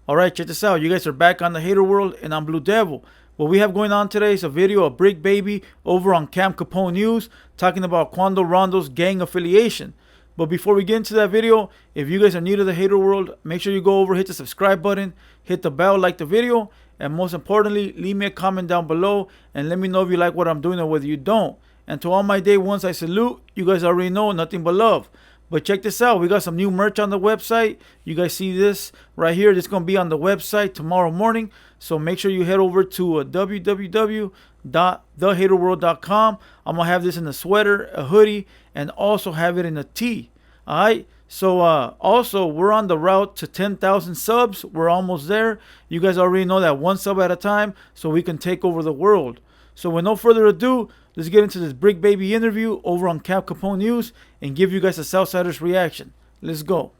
Alright, check this out. You guys are back on the Hater World, and I'm Blue Devil. What we have going on today is a video of Bricc Baby over on Camp Capone News talking about Quando Rondo's gang affiliation. But before we get into that video, if you guys are new to the Hater World, make sure you go over, hit the subscribe button, hit the bell, like the video, and most importantly, leave me a comment down below and let me know if you like what I'm doing or whether you don't. And to all my day ones, I salute. You guys already know, nothing but love. But check this out. We got some new merch on the website. You guys see this right here. This is going to be on the website tomorrow morning. So make sure you head over to www.TheHaterWorld.com. I'm going to have this in a sweater, a hoodie, and also have it in a tee. All right. So also, we're on the route to 10,000 subs. We're almost there. You guys already know that one sub at a time so we can take over the world. So with no further ado, let's get into this Bricc Baby interview over on Camp Capone News and give you guys a Southsider's reaction. Let's go.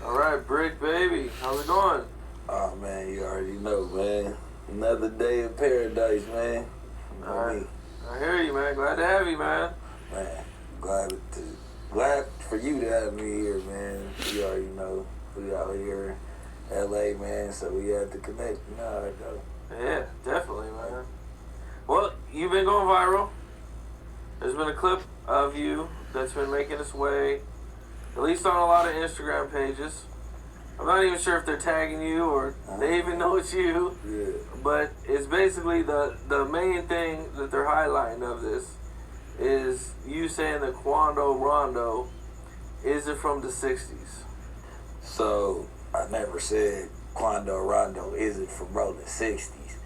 All right, Bricc Baby, how's it going? Oh man, you already know, man. Another day in paradise, man. All right, I hear you, man. Glad to have you, man. Man, glad for you to have me here, man. You already know we out here in LA, man, so we had to connect. You know how it go. Yeah, definitely, man. Well, you've been going viral. There's been a clip of you that's been making its way, at least on a lot of Instagram pages. I'm not even sure if they're tagging you or they even know it's you. Yeah. But it's basically the main thing that they're highlighting of this is you saying that Quando Rondo isn't from the 60s. So I never said Quando Rondo isn't from rolling 60s,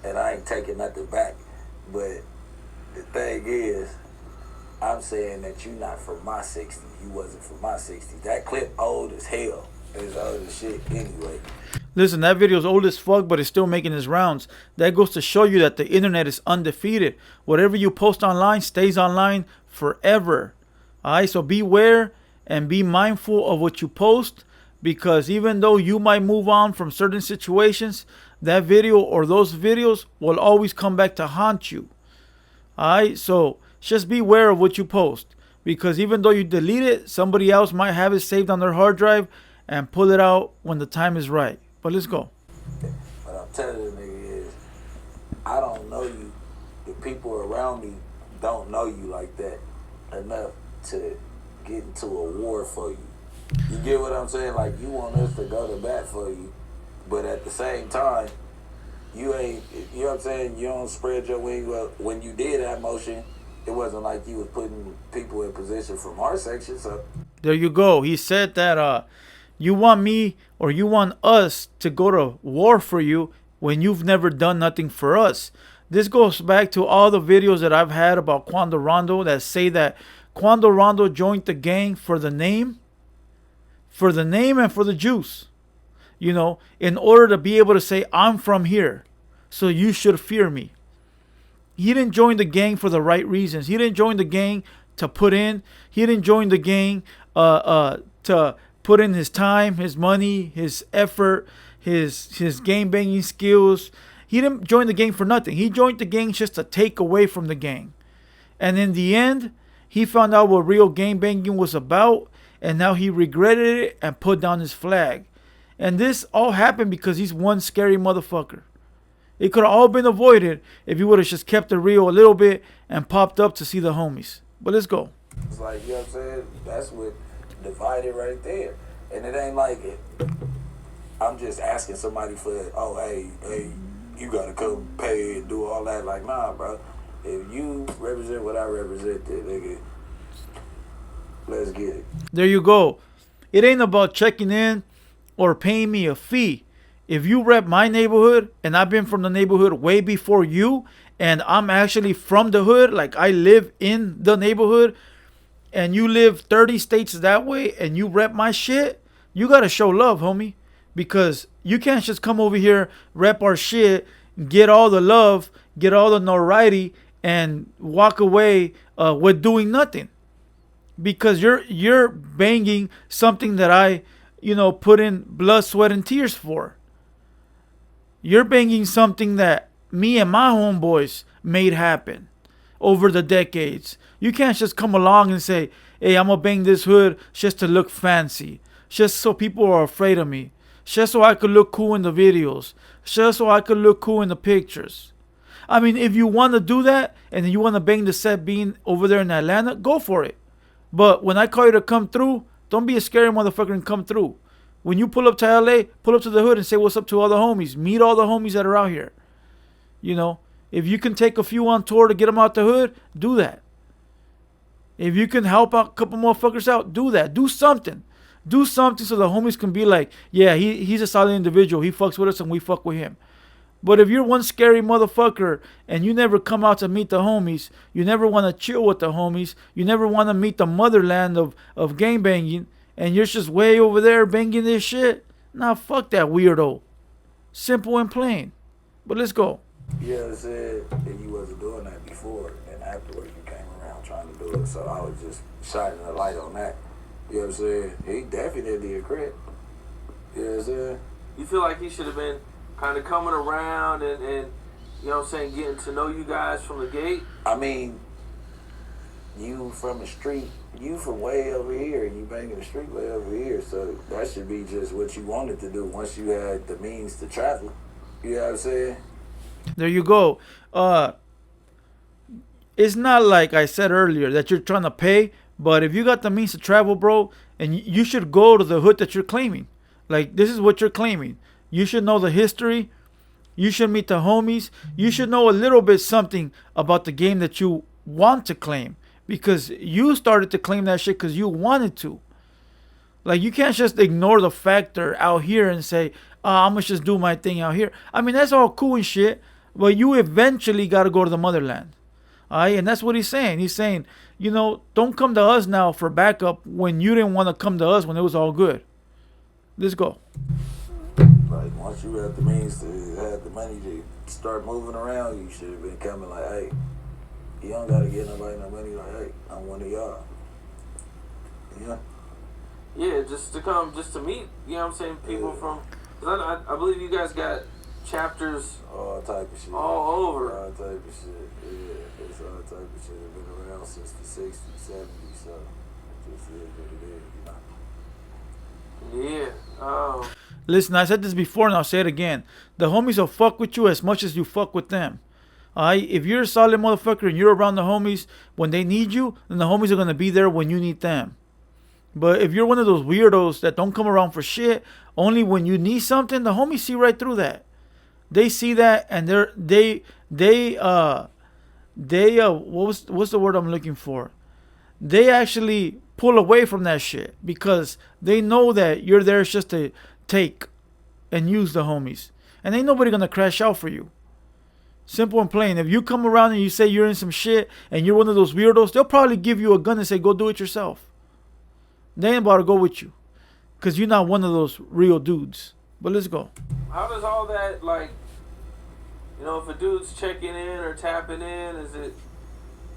and I ain't taking nothing back. But the thing is, I'm saying that you not from my 60s. You wasn't from my 60s. That clip old as hell. It's old as shit anyway. Listen, that video is old as fuck, but it's still making its rounds. That goes to show you that the internet is undefeated. Whatever you post online stays online forever. Alright, so beware and be mindful of what you post, because even though you might move on from certain situations, that video or those videos will always come back to haunt you. Alright, so just beware of what you post, because even though you delete it, somebody else might have it saved on their hard drive and pull it out when the time is right. But let's go. What I'm telling you, nigga, is I don't know you. The people around me don't know you like that enough to get into a war for you. You get what I'm saying? Like, you want us to go to bat for you, but at the same time, you ain't, you know what I'm saying? You don't spread your wings. Well, when you did that motion, it wasn't like you was putting people in position from our section. So there you go. He said that you want me or you want us to go to war for you when you've never done nothing for us. This goes back to all the videos that I've had about Quando Rondo that say that Quando Rondo joined the gang for the name and for the juice. You know, in order to be able to say, I'm from here, so you should fear me. He didn't join the gang for the right reasons. He didn't join the gang to put in. He didn't join the gang to put in his time, his money, his effort, his game banging skills. He didn't join the gang for nothing. He joined the gang just to take away from the gang. And in the end, he found out what real game banging was about, and now he regretted it and put down his flag. And this all happened because he's one scary motherfucker. It could have all been avoided if he would have just kept it real a little bit and popped up to see the homies. But let's go. it's like, you know what I'm saying? That's what divided right there. And it ain't like it. I'm just asking somebody for, oh, hey, you gotta come pay and do all that. Like, nah, bro. If you represent what I represent, then nigga, let's get it. There you go. It ain't about checking in or paying me a fee. If you rep my neighborhood, and I've been from the neighborhood way before you, and I'm actually from the hood, like I live in the neighborhood, and you live 30 states that way, and you rep my shit, you gotta show love, homie. Because you can't just come over here, rep our shit, get all the love, get all the notoriety, and walk away with doing nothing. Because you're banging something that I, put in blood, sweat, and tears for. You're banging something that me and my homeboys made happen. over the decades. You can't just come along and say, hey, I'm going to bang this hood just to look fancy. Just so people are afraid of me. Just so I could look cool in the videos. Just so I could look cool in the pictures. I mean, if you want to do that and you want to bang the set being over there in Atlanta, go for it. But when I call you to come through, don't be a scary motherfucker and come through. When you pull up to LA, pull up to the hood and say what's up to all the homies. Meet all the homies that are out here. You know, if you can take a few on tour to get them out the hood, do that. If you can help out a couple motherfuckers out, do that. Do something. Do something so the homies can be like, yeah, he's a solid individual. He fucks with us and we fuck with him. But if you're one scary motherfucker and you never come out to meet the homies, you never want to chill with the homies, you never want to meet the motherland of gangbanging, and you're just way over there banging this shit, nah, fuck that weirdo. Simple and plain. But let's go. Yeah, said that you wasn't doing that before, and afterwards you came around trying to do it, so I was just shining a light on that. You know what I'm saying? He definitely a Crip. You know what I'm saying? You feel like he should have been kind of coming around and you know what I'm saying, getting to know you guys from the gate? I mean, you from the street, you from way over here, and you banging the street way over here, so that should be just what you wanted to do once you had the means to travel. You know what I'm saying? There you go. It's not like I said earlier that you're trying to pay, but if you got the means to travel, bro, and you should go to the hood that you're claiming. Like, this is what you're claiming. You should know the history. You should meet the homies. You should know a little bit something about the game that you want to claim. Because you started to claim that shit because you wanted to. Like, you can't just ignore the factor out here and say, I'm going to just do my thing out here. I mean, that's all cool and shit. But you eventually got to go to the motherland. Alright, and that's what he's saying. He's saying, you know, don't come to us now for backup when you didn't want to come to us when it was all good. Let's go. Like, once you have the means to have the money to start moving around, you should have been coming like, hey, you don't got to get nobody no money. Like, hey, I'm one of y'all. Yeah? Yeah, just to come, just to meet, you know what I'm saying, people from, cause I believe you guys got chapters all type of shit. all over. All type of shit, yeah. It's all type of shit. It's been around since the 60s, 70s, so it just is what it is, you know? Yeah. Listen, I said this before and I'll say it again. The homies will fuck with you as much as you fuck with them. Alright? If you're a solid motherfucker and you're around the homies when they need you, then the homies are going to be there when you need them. But if you're one of those weirdos that don't come around for shit, only when you need something, the homies see right through that. They see that and what's the word I'm looking for? They actually pull away from that shit because they know that you're there just to take and use the homies. And ain't nobody gonna crash out for you. Simple and plain. If you come around and you say you're in some shit and you're one of those weirdos, they'll probably give you a gun and say, go do it yourself. They ain't about to go with you. Because you're not one of those real dudes. But let's go. How does all that, like, you know, if a dude's checking in or tapping in,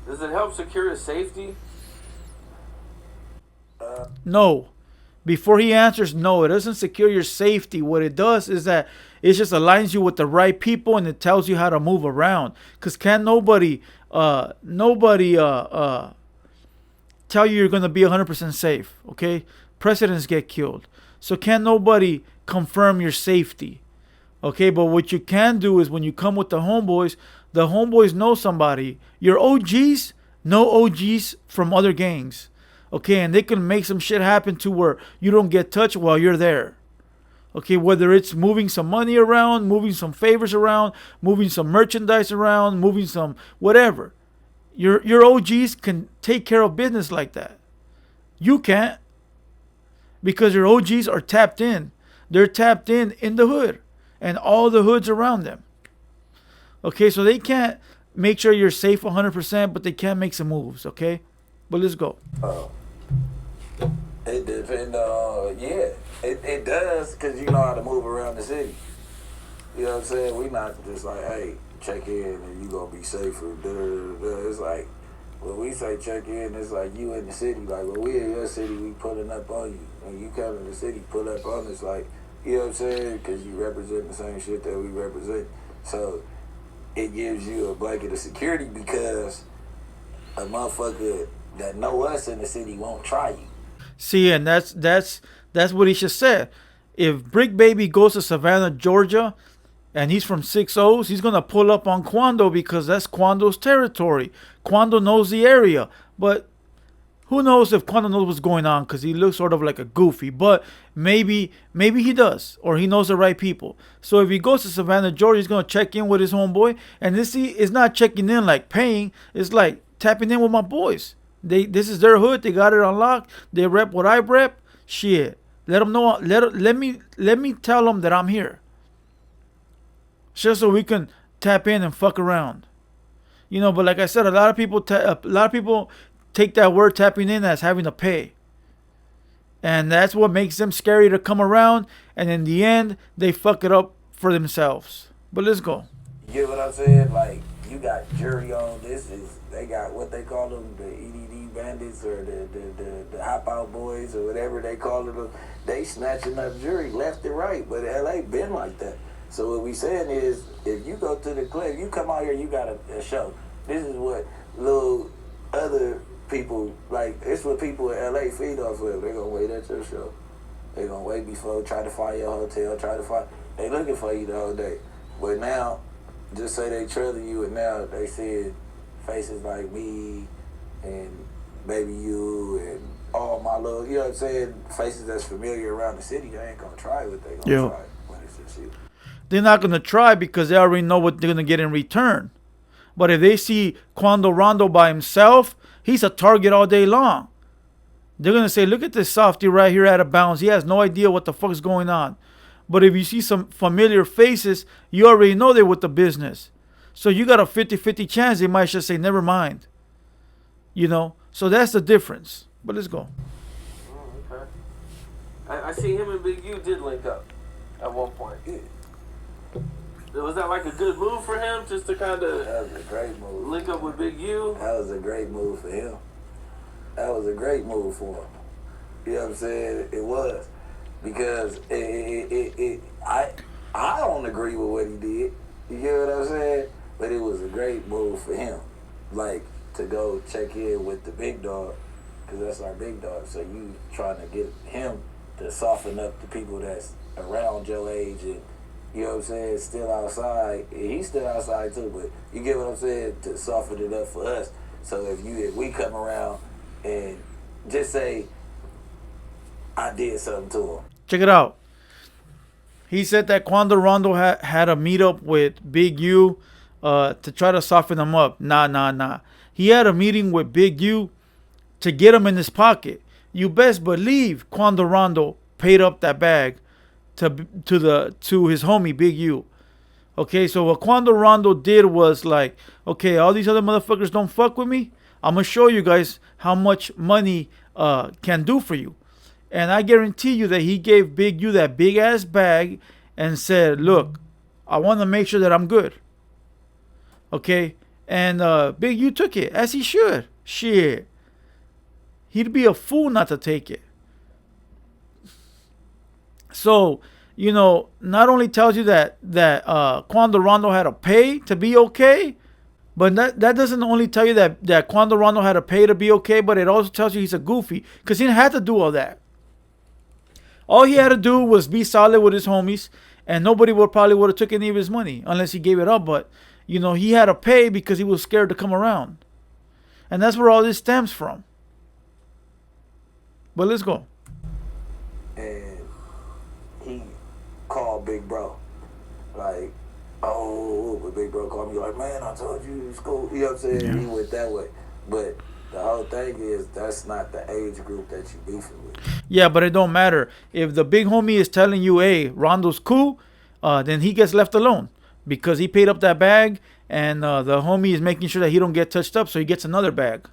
does it help secure his safety? No. Before he answers, no, it doesn't secure your safety. What it does is that it just aligns you with the right people and it tells you how to move around. Because can't nobody tell you you're going to be 100% safe, okay? Presidents get killed. So can't nobody confirm your safety, okay? But what you can do is when you come with the homeboys know somebody. Your OGs know OGs from other gangs. Okay, and they can make some shit happen to where you don't get touched while you're there. Okay, whether it's moving some money around, moving some favors around, moving some merchandise around, moving some whatever. Your OGs can take care of business like that. You can't. Because your OGs are tapped in. They're tapped in the hood. And all the hoods around them. Okay, so they can't make sure you're safe 100%, but they can make some moves, okay? But let's go. It depends on, it does, because you know how to move around the city. You know what I'm saying? We not just like, hey, check in and you gonna be safer. It's like, when we say check in, it's like you in the city. Like, when we in your city, we pulling up on you. When you come in the city, pull up on us. Like, you know what I'm saying? Because you represent the same shit that we represent. So, it gives you a blanket of security because a motherfucker that know us in the city won't try you. See, and that's what he should say. If Bricc Baby goes to Savannah, Georgia, and he's from 6-0s, he's gonna pull up on Quando because that's Quando's territory. Quando knows the area, but who knows if Quando knows what's going on because he looks sort of like a goofy. But maybe he does, or he knows the right people. So if he goes to Savannah, Georgia, he's gonna check in with his homeboy, and this is not checking in like paying. It's like tapping in with my boys. This is their hood. They got it unlocked. They rep what I rep. Shit, let them know. Let me tell them that I'm here. Just so we can tap in and fuck around, But like I said, a lot of people take that word tapping in as having to pay, and that's what makes them scary to come around. And in the end, they fuck it up for themselves. But let's go. You get what I'm saying? Like, you got jury on this. They got what they call them, the EDD bandits or the hop out boys or whatever they call them. They snatching up jury left and right. But LA been like that. So what we saying is, if you go to the club, you come out here, you got a show. This is what little other people, like, it's what people in LA feed off of. They're going to wait at your show. They're going to wait before, try to find your hotel, they looking for you the whole day. But now, just say they trailing you, and now they see faces like me and Baby You and all my little, you know what I'm saying, faces that's familiar around the city. They ain't going to try what they going to try when it's just you. They're not going to try because they already know what they're going to get in return. But if they see Quando Rondo by himself, he's a target all day long. They're going to say, look at this softy right here out of bounds. He has no idea what the fuck's going on. But if you see some familiar faces, you already know they're with the business. So you got a 50-50 chance they might just say, never mind. So that's the difference. But let's go. Oh, okay. I see him and Big U did link up at one point. Yeah. Was that like a good move for him, just to kind of That was a great move. link up with Big U? That was a great move for him. That was a great move for him. You know what I'm saying? It was. Because I don't agree with what he did. You get what I'm saying? But it was a great move for him. Like, to go check in with the big dog, because that's our big dog. So you trying to get him to soften up the people that's around your age and, you know what I'm saying, still outside. He's still outside too, but you get what I'm saying, to soften it up for us. So if we come around and just say, I did something to him. Check it out. He said that Quando Rondo had a meetup with Big U to try to soften him up. Nah. He had a meeting with Big U to get him in his pocket. You best believe Quando Rondo paid up that bag to his homie Big U. Okay, so what Quando Rondo did was like, okay, all these other motherfuckers don't fuck with me. I'm gonna show you guys how much money can do for you. And I guarantee you that he gave Big U that big ass bag and said, look, I want to make sure that I'm good. Okay, and Big U took it, as he should. Shit, he'd be a fool not to take it. So, not only tells you that Quando Rondo had to pay to be okay, but that doesn't only tell you that Quando Rondo had to pay to be okay, but it also tells you he's a goofy because he didn't have to do all that. All he had to do was be solid with his homies, and nobody probably would have took any of his money unless he gave it up. But, he had to pay because he was scared to come around. And that's where all this stems from. But let's go. And he called Big Bro. Like, but Big Bro called me like, man, I told you it's cool. You know what I'm saying? Yeah. He went that way. But the whole thing is, that's not the age group that you beefing with. Yeah, but it don't matter. If the big homie is telling you, hey, Rondo's cool, then he gets left alone because he paid up that bag, and the homie is making sure that he don't get touched up, so he gets another bag.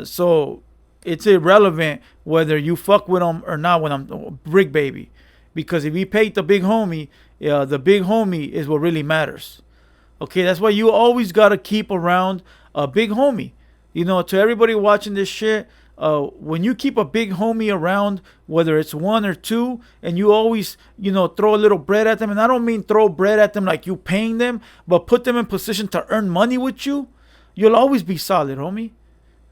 So it's irrelevant whether you fuck with him or not when I'm Bricc Baby, because if he paid the big homie is what really matters. Okay, that's why you always got to keep around a big homie. To everybody watching this shit, when you keep a big homie around, whether it's one or two, and you always, throw a little bread at them, and I don't mean throw bread at them like you paying them, but put them in position to earn money with you, you'll always be solid, homie.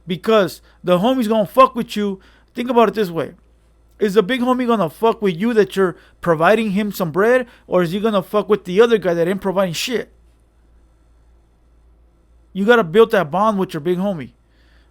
Because the homie's gonna fuck with you. Think about it this way. Is the big homie gonna fuck with you that you're providing him some bread? Or is he gonna fuck with the other guy that ain't providing shit? You gotta build that bond with your big homie.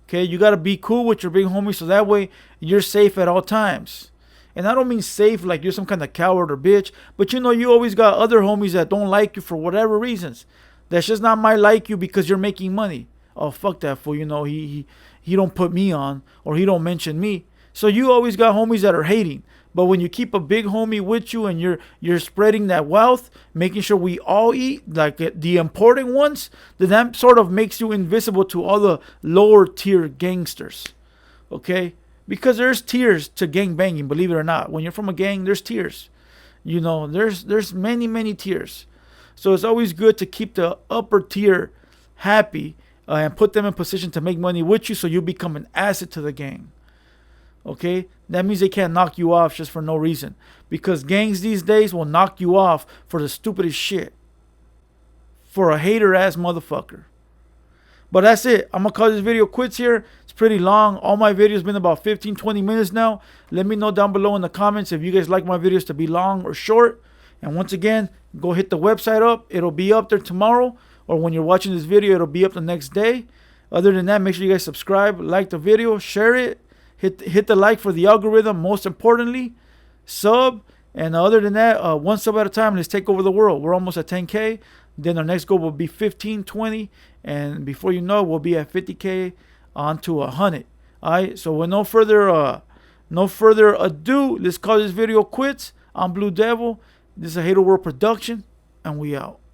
Okay, you gotta be cool with your big homie so that way you're safe at all times. And I don't mean safe like you're some kind of coward or bitch, but you know you always got other homies that don't like you for whatever reasons. That's just not might like you because you're making money. Oh, fuck that fool, you know, he don't put me on or he don't mention me. So you always got homies that are hating. But when you keep a big homie with you and you're spreading that wealth, making sure we all eat, like the important ones, then that sort of makes you invisible to all the lower tier gangsters. Okay? Because there's tiers to gang banging, believe it or not. When you're from a gang, there's tiers. You know, there's many, many tiers. So it's always good to keep the upper tier happy and put them in position to make money with you so you become an asset to the gang. Okay? That means they can't knock you off just for no reason. Because gangs these days will knock you off for the stupidest shit. For a hater-ass motherfucker. But that's it. I'm going to call this video quits here. It's pretty long. All my videos been about 15, 20 minutes now. Let me know down below in the comments if you guys like my videos to be long or short. And once again, go hit the website up. It'll be up there tomorrow. Or when you're watching this video, it'll be up the next day. Other than that, make sure you guys subscribe, like the video, share it. Hit the like for the algorithm. Most importantly, sub. And other than that, one sub at a time. Let's take over the world. We're almost at 10K. Then our next goal will be 15, 20. And before you know, we'll be at 50K on to 100. All right. So with no further ado, let's call this video quits. I'm Blue Devil. This is a HaterWorld production. And we out.